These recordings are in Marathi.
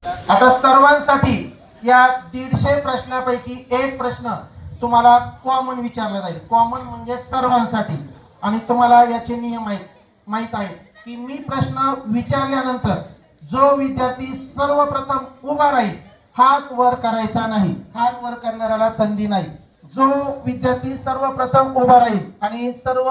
आता सर्वांसाठी या 150 प्रश्नापैकी एक प्रश्न तुम्हाला कॉमन विचारला जाईल. कॉमन म्हणजे सर्वांसाठी. आणि तुम्हाला याचे नियम माहित आहे की मी प्रश्न विचारल्यानंतर जो विद्यार्थी सर्वप्रथम उभा राहील, हात वर करायचा नाही, हात वर करणाऱ्याला संधी नाही. जो विद्यार्थी सर्वप्रथम उभा राहील आणि सर्व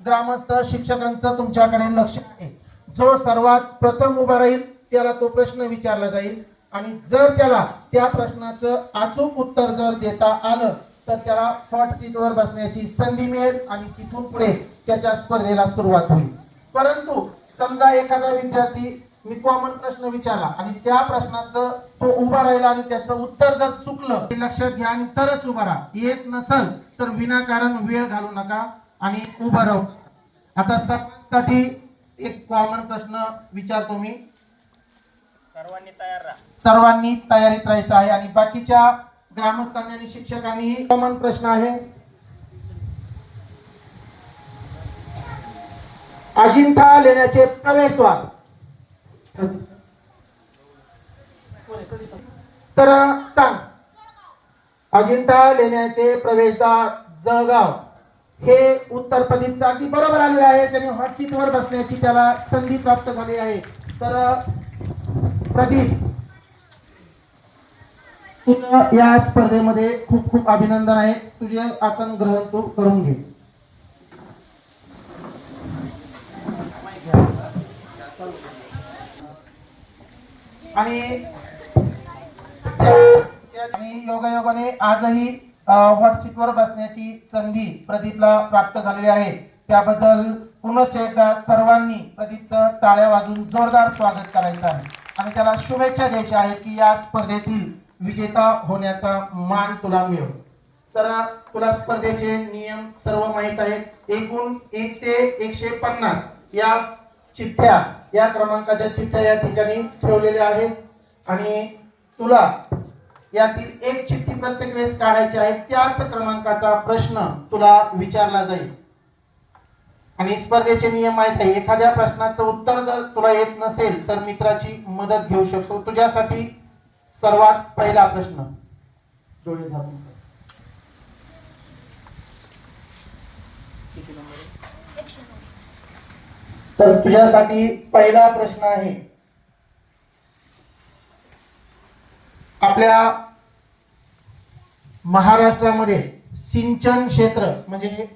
ग्रामस्थ शिक्षकांचं तुमच्याकडे लक्ष आहे, जो सर्वात प्रथम उभा राहील त्याला तो प्रश्न विचारला जाईल. आणि जर त्याला त्या प्रश्नाचं अचूक उत्तर जर देता आलं तर त्याला हॉट सीटवर बसण्याची संधी मिळेल आणि तिथून पुढे त्याच्या स्पर्धेला सुरुवात होईल. परंतु समजा एखादा विद्यार्थी मी कॉमन प्रश्न विचारला आणि त्या प्रश्नाचं तो उभा राहिला आणि त्याचं उत्तर जर चुकलं, लक्षात घ्या आणि तरच उभा राहा. येत नसल तर विनाकारण वेळ घालू नका आणि उभं राहू. आता सर्वांसाठी एक कॉमन प्रश्न विचारतो मी. सर्वांनी तयारीत राहायचं आहे आणि बाकीच्या ग्रामस्थांनी आणि शिक्षकांनी कॉमन प्रश्न आहे. अजिंठा लेण्याचे प्रवेशद्वार. तर सांग, अजिंठा लेण्याचे प्रवेशद्वार जळगाव हे उत्तर प्रदीपचं अगदी बरोबर आलेलं आहे. त्यांनी हॉट सीटवर बसण्याची त्याला संधी प्राप्त झाली आहे. तर प्रदीप, तुझं या स्पर्धेमध्ये खूप खूप अभिनंदन आहे. तुझे आसन ग्रहण तू करून घे. आणि योगायोगाने आजही हॉट सीटवर बसण्याची संधी प्रदीपला प्राप्त झालेली आहे. त्याबद्दल पुन्हा एकदा सर्वांनी प्रदीपचं टाळ्या वाजवून जोरदार स्वागत करायचं आहे आणि त्याला शुभेच्छा द्यायच्या आहेत की या स्पर्धेतील विजेता होण्याचा मान तुला मिळो. तर तुला स्पर्धेचे नियम सर्व माहित आहेत. एकूण 1 ते 150 या चिठ्ठ्या, या क्रमांकाच्या चिठ्ठ्या या ठिकाणी ठेवलेल्या आहेत आणि तुला यातील एक चिठ्ठी प्रत्येक वेळेस काढायची आहे. त्याच क्रमांकाचा प्रश्न तुला विचारला जाईल आणि स्पर्धेचे नियम माहित आहे. एखाद्या प्रश्नाचं उत्तर जर तुला येत नसेल तर मित्राची मदत घेऊ शकतो. तुझ्यासाठी सर्वात पहिला प्रश्न. डोळे झाकून. तर तुझ्यासाठी पहिला प्रश्न आहे. आपल्या महाराष्ट्रामध्ये सिंचन क्षेत्र म्हणजे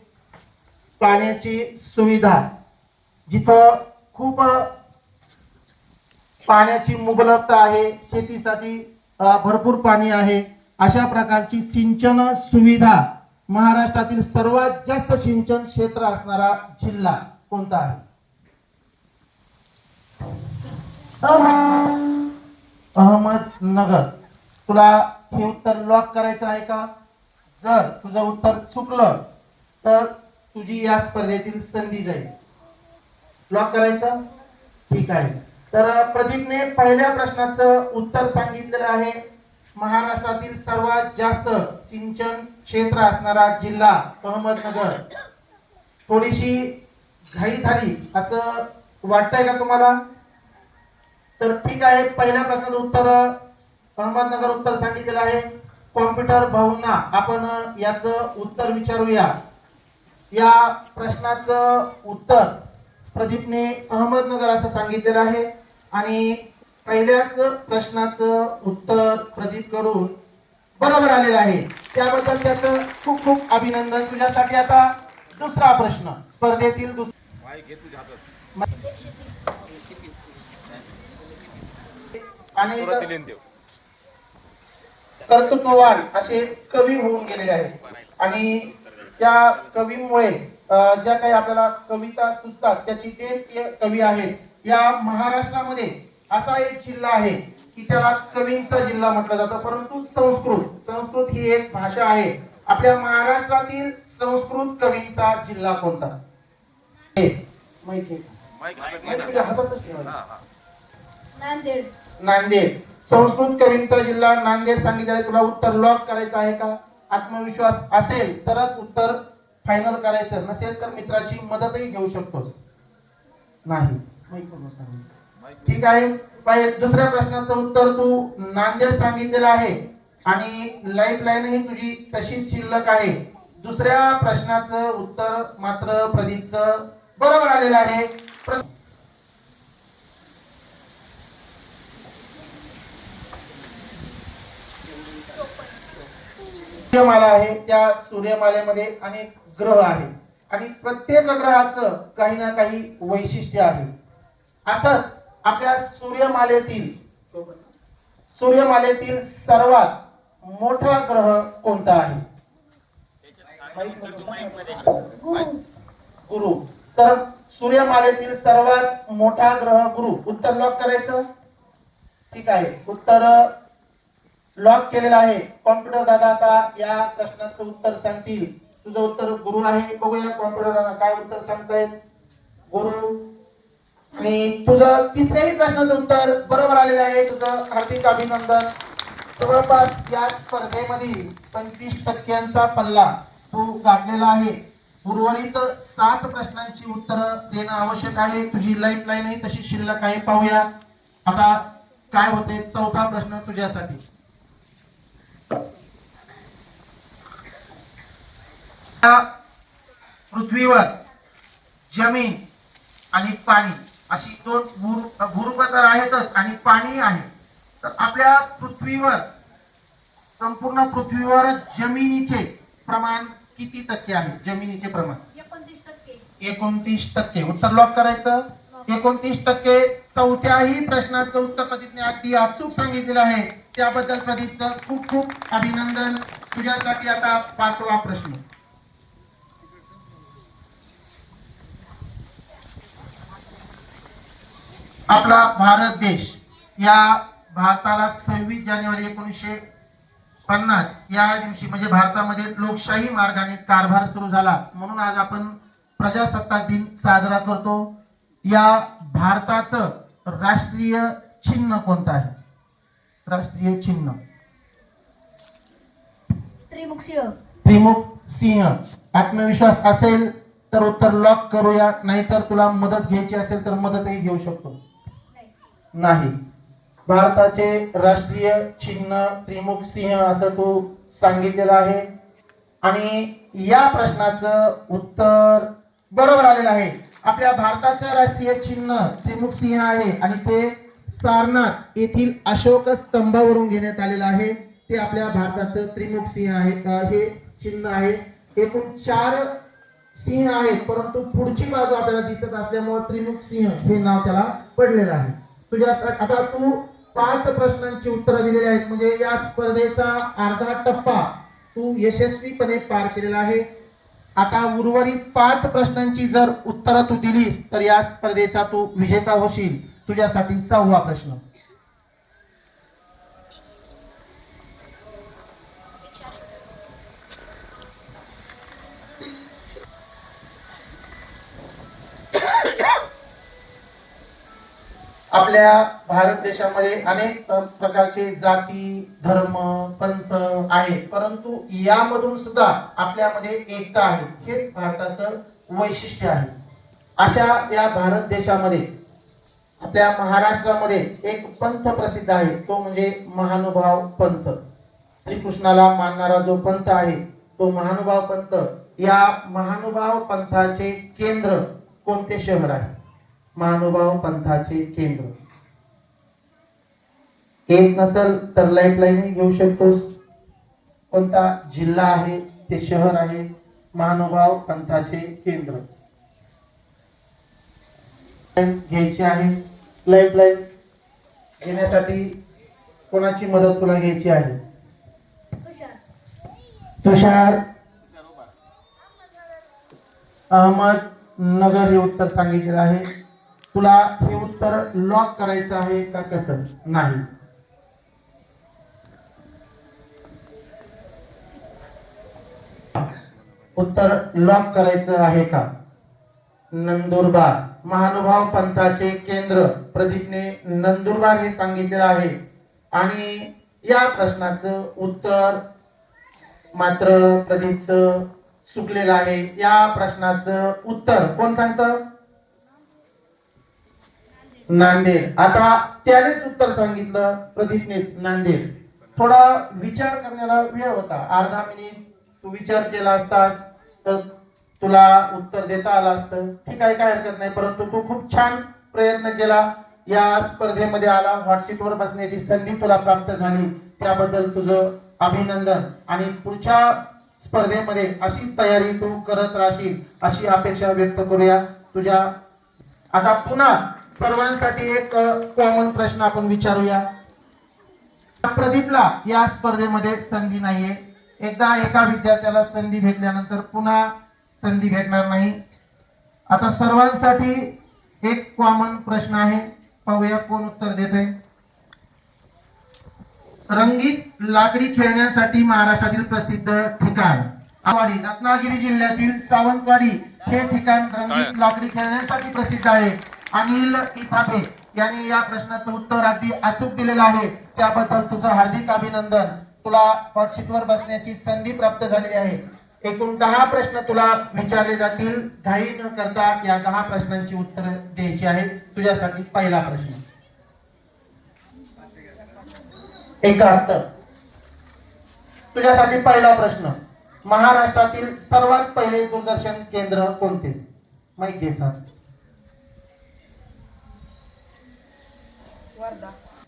पाण्याची सुविधा, जिथं खूप पाण्याची मुबलकता आहे, शेतीसाठी भरपूर पाणी आहे, अशा प्रकारची सिंचन सुविधा महाराष्ट्रातील सर्वात जास्त सिंचन क्षेत्र असणारा जिल्हा कोणता आहे? अहमदनगर. तुला हे उत्तर लॉक करायचं आहे का? जर तुझं उत्तर चुकलं तर तुझी या स्पर्धेतील संधी जाईल. लॉक करायचं? ठीक आहे. तर प्रदीपने पहिल्या प्रश्नाचं उत्तर सांगितलेलं आहे. महाराष्ट्रातील सर्वात जास्त सिंचन क्षेत्र असणारा जिल्हा अहमदनगर. थोडीशी घाई झाली असं वाटतंय का तुम्हाला? तर ठीक आहे, पहिल्या प्रश्नाचं उत्तर अहमदनगर उत्तर सांगितलेलं आहे. कॉम्प्युटर भाऊंना आपण याचं उत्तर विचारूया. या प्रश्नाचं उत्तर प्रदीपने अहमदनगर असं सांगितलेलं आहे आणि पहिल्याच प्रश्नाचं उत्तर प्रदीप कडून बरोबर आलेलं आहे. त्याबद्दल त्याचं खूप खूप अभिनंदन. तुझ्यासाठी आता दुसरा प्रश्न. स्पर्धेतील कर्तृत्ववान असे कवी होऊन गेलेले आहेत आणि त्या कवीमुळे ज्या काही आपल्याला कविता सुचतात त्याची ते कवी आहेत. या महाराष्ट्रामध्ये असा एक जिल्हा आहे की त्याला कवींचा जिल्हा म्हटलं जातं. परंतु संस्कृत ही एक भाषा आहे. आपल्या महाराष्ट्रातील संस्कृत कवींचा जिल्हा कोणता? नांदेड. संस्कृत कवींचा जिल्हा नांदेड सांगितलं. तुला उत्तर लॉक करायचं आहे का? आत्मविश्वास असेल तरच उत्तर फायनल करायचं, नसेल तर मित्राची मदतही घेऊ शकतोस. नाही ठीक आहे. दुसऱ्या प्रश्नाचं उत्तर तू नांदेड सांगितलेलं आहे आणि लाईफलाईन ही तुझी तशीच शिल्लक आहे. दुसऱ्या प्रश्नाचं उत्तर मात्र प्रदीपचं बरोबर आलेलं आहे. सूर्यमाला आहे, त्या सूर्यमालेमध्ये अनेक ग्रह आहेत आणि प्रत्येक ग्रहाचं काही ना काही वैशिष्ट्य आहे. असंच आपल्या सूर्यमालेतील सर्वात मोठा ग्रह कोणता आहे? गुरु. तर सूर्यमालेतील सर्वात मोठा ग्रह गुरु. उत्तर लॉक करायचं. ठीक आहे, उत्तर लॉक केलेलं आहे. कॉम्प्युटर दादा आता या प्रश्नाचं उत्तर सांगतील. तुझं उत्तर गुरु आहे. बघूया कॉम्प्युटर दादा काय उत्तर सांगतायत. गुरु. आणि तुझं तिसऱ्याही प्रश्नाचं उत्तर बरोबर आलेलं आहे. तुझं हार्दिक अभिनंदन. जवळपास या स्पर्धेमध्ये 25% पल्ला तू गाठलेला आहे. उर्वरित 7 प्रश्नांची उत्तरं देणं आवश्यक आहे. तुझी लाईफ लाईन ही तशी शिल्लक आहे. पाहूया आता काय होते. चौथा प्रश्न तुझ्यासाठी. पृथ्वीवर जमीन आणि पाणी अशी दोन भूरूप तर आहेतच आणि पाणी आहे. तर आपल्या पृथ्वीवर संपूर्ण पृथ्वीवर जमिनीचे प्रमाण किती टक्के आहे? जमिनीचे प्रमाण 29%. उत्तर लॉक करायचं. 29%. चौथ्याही प्रश्नाचं उत्तर प्रदीपने अगदी अचूक सांगितलेलं आहे. त्याबद्दल प्रदीपचं खूप खूप अभिनंदन. तुझ्यासाठी आता 5वा प्रश्न. आपला भारत देश, या भारताला 26 जानेवारी 1950 या दिवशी म्हणजे भारतामध्ये लोकशाही मार्गाने कारभार सुरू झाला. म्हणून आज आपण प्रजासत्ताक दिन साजरा करतो. या भारताचं राष्ट्रीय चिन्ह कोणतं आहे? राष्ट्रीय चिन्ह त्रिमुख सिंह. आत्मविश्वास असेल तर उत्तर लॉक करूया, नाहीतर तुला मदत घ्यायची असेल तर मदतही घेऊ शकतो. नाही. भारताचे राष्ट्रीय चिन्ह त्रिमुख सिंह असं तू सांगितलेलं आहे आणि या प्रश्नाचं उत्तर बरोबर आलेलं आहे. आपल्या भारताचं राष्ट्रीय चिन्ह त्रिमुख सिंह आहे आणि ते सारनाथ येथील अशोक स्तंभावरून घेण्यात आलेलं आहे. ते आपल्या भारताचं त्रिमुख सिंह आहे. हे चिन्ह आहे. एकूण 4 सिंह आहेत, परंतु पुढची बाजू आपल्याला दिसत असल्यामुळे त्रिमुख सिंह हे नाव त्याला पडलेलं आहे. तुझ्यासाठी आता तू 5 प्रश्नांची उत्तरं दिलेली आहेत, म्हणजे या स्पर्धेचा अर्धा टप्पा तू यशस्वीपणे पार केलेला आहे. आता उर्वरित 5 प्रश्नांची जर उत्तरं तू दिलीस तर या स्पर्धेचा तू विजेता होशील. तुझ्यासाठी 6वा प्रश्न. आपल्या भारत देशामध्ये अनेक प्रकारचे जाती, धर्म, पंथ आहेत, परंतु यामधून सुद्धा आपल्यामध्ये एकता आहे. हेच भारताचं वैशिष्ट्य आहे. अशा या भारत देशामध्ये आपल्या महाराष्ट्रामध्ये एक पंथ प्रसिद्ध आहे, तो म्हणजे महानुभाव पंथ. श्रीकृष्णाला मानणारा जो पंथ आहे तो महानुभाव पंथ. या महानुभाव पंथाचे केंद्र कोणते शहर आहे? महानुभाव पंथाचे केंद्र. एक नसल तर लाईफलाईन घेऊ शकतोस. कोणता जिल्हा आहे, ते शहर आहे महानुभाव पंथाचे केंद्र. घ्यायची आहे. लाईफलाईन घेण्यासाठी कोणाची मदत तुला घ्यायची आहे? तुषार अहमदनगर हे उत्तर सांगितलेलं आहे. तुला हे उत्तर लॉक करायचं आहे का कसं? नाही. उत्तर लॉक करायचं आहे का? नंदुरबार. महानुभाव पंथाचे केंद्र प्रदीपने नंदुरबार हे सांगितलेलं आहे आणि या प्रश्नाचं उत्तर मात्र प्रदीपचं चुकलेलं आहे. या प्रश्नाचं उत्तर कोण सांगतं? नांदेड. आता त्यानेच उत्तर सांगितलं प्रदीपनेच नांदेड. थोडा विचार करण्याला वेळ होता, अर्धा मिनिट तू विचार केला असतास तर तुला उत्तर देता आलं असतं. ठीक आहे, काय हरकत नाही, परंतु तू खूप छान प्रयत्न केला. या स्पर्धेमध्ये आला, व्हॉट्सअपवर बसण्याची संधी तुला प्राप्त झाली, त्याबद्दल तुझं अभिनंदन. आणि पुढच्या स्पर्धेमध्ये अशीच तयारी तू करत राहशील अशी अपेक्षा व्यक्त करूया तुझ्या. आता पुन्हा सर्वांसाठी एक कॉमन प्रश्न आपण विचारूया. प्रदीपला या स्पर्धेमध्ये संधी नाहीये. एकदा एका विद्यार्थ्याला संधी भेटल्यानंतर पुन्हा संधी भेटणार नाही. आता सर्वांसाठी एक कॉमन प्रश्न आहे, पाहूया कोण उत्तर देत आहे. रंगीत लाकडी खेळण्यासाठी महाराष्ट्रातील प्रसिद्ध ठिकाण. रत्नागिरी जिल्ह्यातील सावंतवाडी हे ठिकाण रंगीत लाकडी खेळण्यासाठी प्रसिद्ध आहे. अनिल इथापे यांनी या प्रश्नाचं उत्तर अगदी अचूक दिलेलं आहे, त्याबद्दल तुझं हार्दिक अभिनंदन. तुला हॉटशीटवर बसण्याची संधी प्राप्त झालेली आहे. एकूण 10 प्रश्न तुला विचारले जातील. घाई न करता या 10 प्रश्नांची उत्तर द्यायची आहे. तुझ्यासाठी पहिला प्रश्न 71. तुझ्यासाठी पहिला प्रश्न, महाराष्ट्रातील सर्वात पहिले दूरदर्शन केंद्र कोणते? माहित घे सांग.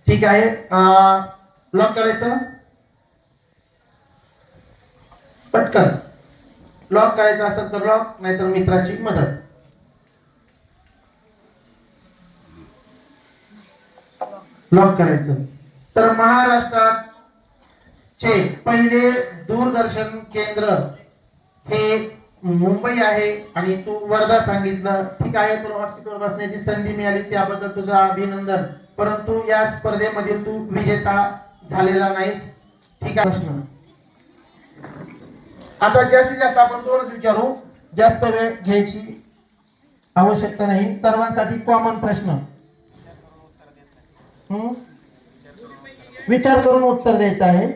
ठीक आहे, लॉक करायचं, पटकन लॉक करायचं असेल तर लॉक, नाहीतर मित्राची मदत. लॉक करायचं. तर महाराष्ट्रात चे पहिले दूरदर्शन केंद्र हे मुंबई आहे आणि तू वर्धा सांगितलं. ठीक आहे, तुला हॉस्पिटलवर बसण्याची संधी मिळाली, त्याबद्दल तुझं अभिनंदन. परंतु या स्पर्धेमध्ये तू विजेता झालेला नाहीस. ठीक आहे, प्रश्न आता जास्तीत जास्त आपण 2च विचारू, जास्त वेळ घ्यायची आवश्यकता नाही. सर्वांसाठी कॉमन प्रश्न, विचार करून उत्तर द्यायचं आहे.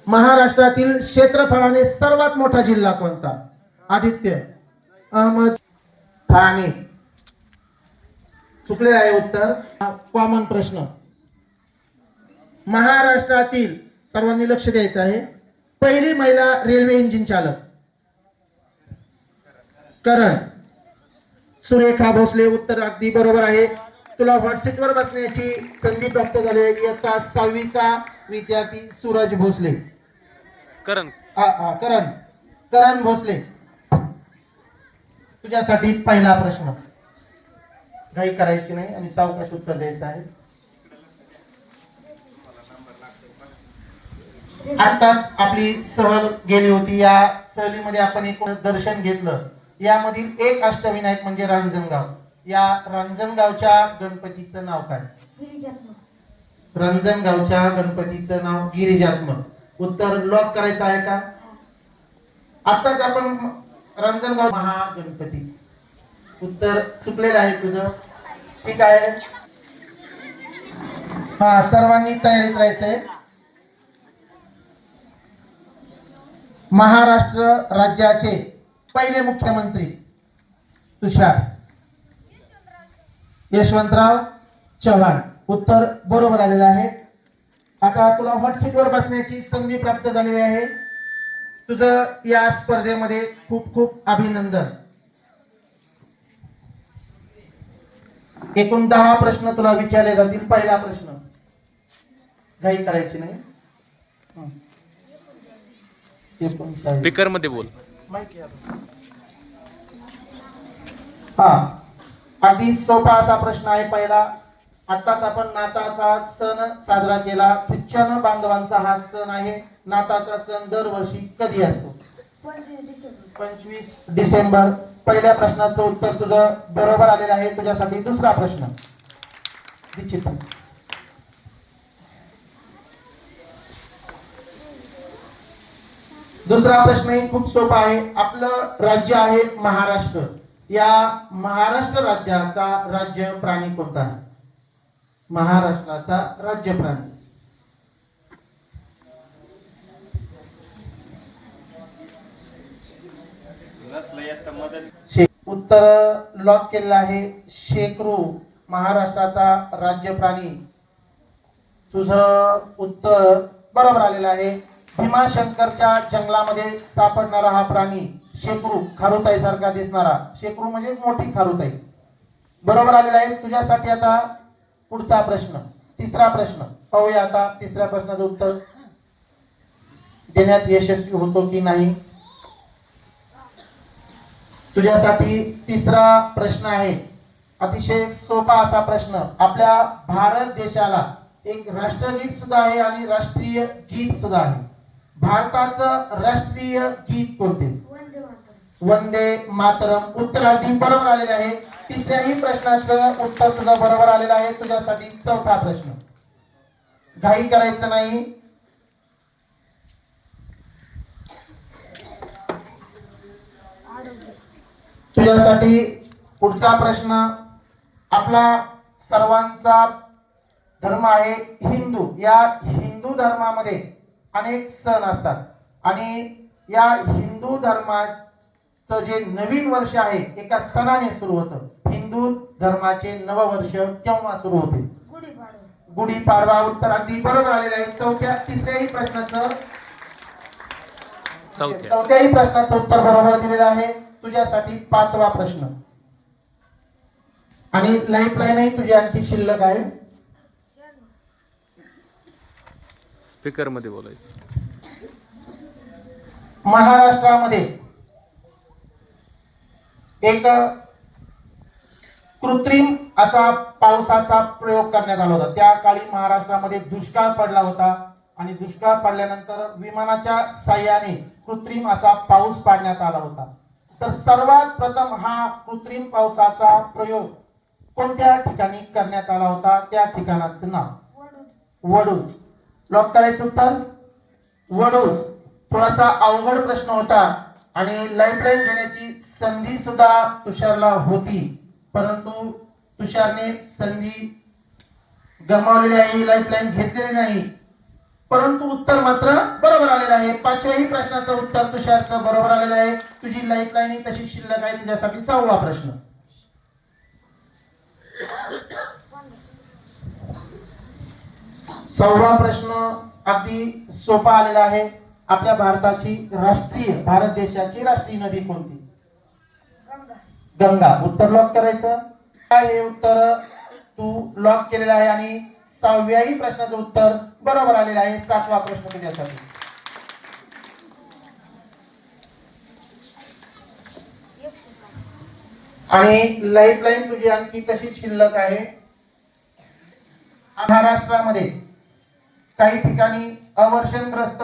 महाराष्ट्रातील क्षेत्रफळाने सर्वात मोठा जिल्हा कोणता? आदित्य, अहमद, ठाणे. चुकलेलं आहे उत्तर. कॉमन प्रश्न, महाराष्ट्रातील, सर्वांनी लक्ष द्यायचं आहे, पहिली महिला रेल्वे इंजिन चालक? करण. सुरेखा भोसले, उत्तर अगदी बरोबर आहे. तुला व्हॉट्सअपवर बसण्याची संधी प्राप्त झाली आहे. इयत्ता 6वीचा विद्यार्थी सूरज भोसले. करण करण भोसले. तुझ्यासाठी पहिला प्रश्न, घाई करायची नाही आणि सावकाश उत्तर द्यायचं आहे. आताच आपली सहल गेली होती, या सहलीमध्ये आपण एक दर्शन घेतलं. यामधील एक अष्टविनायक म्हणजे रांजणगाव. या रांजणगावच्या गणपतीचं नाव काय? रांजणगावच्या गणपतीचं नाव गिरिजात्मक. उत्तर लॉक करायचं आहे का? आताच आपण रांजणगाव महागणपती. उत्तर चुकलेलं आहे तुझं. ठीक आहे, हा, सर्वांनी तयारीत राहायचंय. महाराष्ट्र राज्याचे पहिले मुख्यमंत्री तुषार यशवंतराव चव्हाण. उत्तर बरोबर आलेलं आहे. आता तुला व्हॉट्सअपवर बसण्याची संधी प्राप्त झालेली आहे. तुझं या स्पर्धेमध्ये खूप खूप अभिनंदन. एकूण 10 प्रश्न तुला विचारले जातील. पहिला प्रश्न, घाई करायची नाही. स्पीकर मध्ये बोल. हा, अगदी सोपा असा प्रश्न आहे पहिला. आताच आपण नाताळचा सण साजरा केला. ख्रिश्चन बांधवांचा हा सण आहे. नाताळचा सण दरवर्षी कधी असतो? 25 डिसेंबर. पहिल्या प्रश्नाचं उत्तर तुझं बरोबर आलेलं आहे. तुझ्यासाठी दुसरा प्रश्न, दुसरा प्रश्नही खूप सोपा आहे. आपलं राज्य आहे महाराष्ट्र. या महाराष्ट्र राज्याचा राज्य प्राणी कोणता आहे? महाराष्ट्राचा राज्य प्राणी. उत्तर लॉक केलेलं आहे. शेकरू महाराष्ट्राचा राज्य प्राणी. तुझं उत्तर बरोबर आलेलं आहे. भीमाशंकरच्या जंगलामध्ये सापडणारा हा प्राणी शेकरू, खारुताई सारखा दिसणारा शेकरू म्हणजे मोठी खारुताई. बरोबर आलेला आहे. तुझ्यासाठी आता पुढचा प्रश्न, तिसरा प्रश्न पाहूया. आता तिसऱ्या प्रश्नाचं उत्तर देण्यात यशस्वी होतो की नाही. तुझ्यासाठी तिसरा प्रश्न आहे. अतिशय सोपा असा प्रश्न. आपल्या भारत देशाला एक राष्ट्रगीत सुद्धा आहे आणि राष्ट्रीय गीत सुद्धा आहे. भारताचं राष्ट्रीय गीत कोणते? वंदे मातरम. उत्तर अगदी बरोबर आलेले आहे. तिसऱ्याही प्रश्नाचं उत्तर तुझं बरोबर आलेलं आहे. तुझ्यासाठी चौथा प्रश्न. घाई करायचं नाही. तुझ्यासाठी पुढचा प्रश्न. आपला सर्वांचा धर्म आहे हिंदू. या हिंदू धर्मामध्ये अनेक सण असतात आणि या हिंदू धर्माचं जे नवीन वर्ष आहे एका सणाने सुरू होतं. हिंदू धर्माचे नववर्ष केव्हा सुरू होते? गुढीपाडवा. उत्तर अगदी बरोबर आलेलं आहे. तिसऱ्याही प्रश्नाचं चौथ्याही प्रश्नाचं उत्तर बरोबर दिलेलं आहे. तुझ्यासाठी पाचवा प्रश्न आणि लाईफलाईनही तुझी आणखी शिल्लक आहे. स्पीकर मध्ये बोलायचं. महाराष्ट्रामध्ये एक कृत्रिम असा पावसाचा प्रयोग करण्यात आला होता. त्या काळी महाराष्ट्रामध्ये दुष्काळ पडला होता आणि दुष्काळ पडल्यानंतर विमानाच्या साह्याने कृत्रिम असा पाऊस पाडण्यात आला होता. तर सर्वात प्रथम हा कृत्रिम पावसाचा प्रयोग कोणत्या ठिकाणी करण्यात आला होता? त्या ठिकाणाचं नाव वडूज. लॉक करायचं उत्तर वडूज. थोडासा अवघड प्रश्न होता आणि लाईफलाईन घेण्याची संधी सुद्धा तुषारला होती, परंतु तुषारने संधी गमावलेली आहे. लाईफलाईन घेतलेली नाही, परंतु उत्तर मात्र बरोबर आलेलं आहे. पाचव्याही प्रश्नाचं उत्तर तुषारचं बरोबर आलेलं आहे. तुझी लाईफलाईन ही तशी शिल्लक आहे. तुझ्यासाठी सहावा प्रश्न. सहावा प्रश्न अगदी सोपा आलेला आहे. आपल्या भारत देशाची राष्ट्रीय नदी कोणती? गंगा. उत्तर लॉक करायचं. हे उत्तर तू लॉक केलेलं आहे आणि सहाव्याही प्रश्नाचं उत्तर बरोबर आलेलं आहे. सातवा प्रश्न तुझ्यासाठी. आणि लाईफलाईन तुझी आणखी तशीच शिल्लक आहे. महाराष्ट्रामध्ये काही ठिकाणी अवर्षणग्रस्त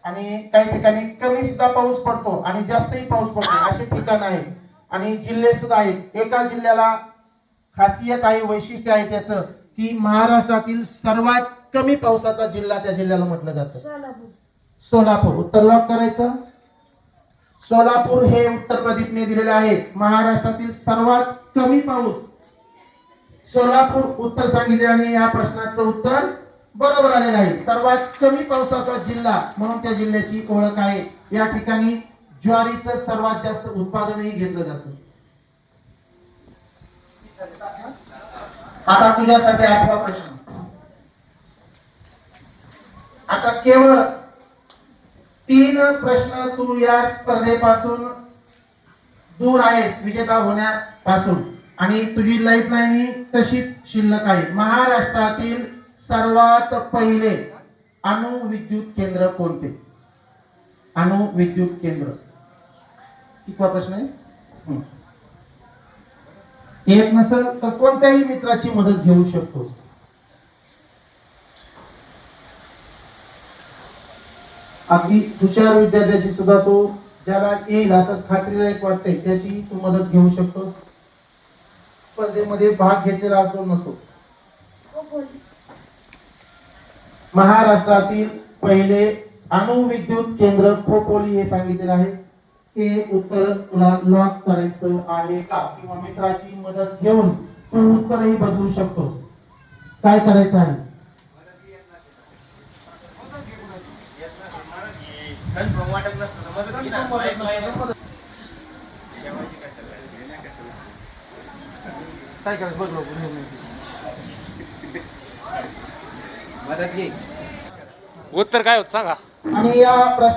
आणि काही ठिकाणी कमी सुद्धा पाऊस पडतो आणि जास्तही पाऊस पडतो असे ठिकाण आहेत आणि जिल्हे सुद्धा आहेत. एका जिल्ह्याला खासियत आहे, वैशिष्ट्य आहे त्याचं की महाराष्ट्रातील सर्वात कमी पावसाचा जिल्हा त्या जिल्ह्याला म्हटलं जातं सोलापूर. उत्तर लॉक करायचं. सोलापूर हे उत्तर प्रदीपने दिलेले आहे. महाराष्ट्रातील सर्वात कमी पाऊस सोलापूर उत्तर सांगितले आणि या प्रश्नाचं उत्तर बरोबर आलेलं आहे. सर्वात कमी पावसाचा जिल्हा म्हणून त्या जिल्ह्याची ओळख आहे. या ठिकाणी ज्वारीचं सर्वात जास्त उत्पादनही घेतलं जातं. आता तुझ्यासाठी आठवा प्रश्न. आता केवळ 3 प्रश्न तू या स्पर्धेपासून दूर आहेस विजेता होण्यापासून आणि तुझी लाईफलाईन ही तशीच शिल्लक आहे. महाराष्ट्रातील सर्वात पहिले अणुविद्युत केंद्र कोणते? अणुविद्युत केंद्र. कितवा प्रश्न आहे? येत नसेल तर कोणत्याही मित्राची मदत घेऊ शकतो. अगदी हुशार विद्यार्थ्याची सुद्धा तू ज्याला येईल असं खात्रीलायक वाटतंय त्याची तू मदत घेऊ शकतोस. स्पर्धेमध्ये भाग घेतलेला असो नसो. महाराष्ट्रातील पहिले अणुविद्युत केंद्र खोपोली हे सांगितलेलं आहे. हे उत्तर तुला लॉक करायचं आहे का? किंवा मित्राची मदत घेऊन तू उत्तरही बदलू शकतोस. काय करायचं आहे? काय करायचं बघ लवकर निर्णय घे. उत्तर काय होत सांगा. आणि या प्रश्न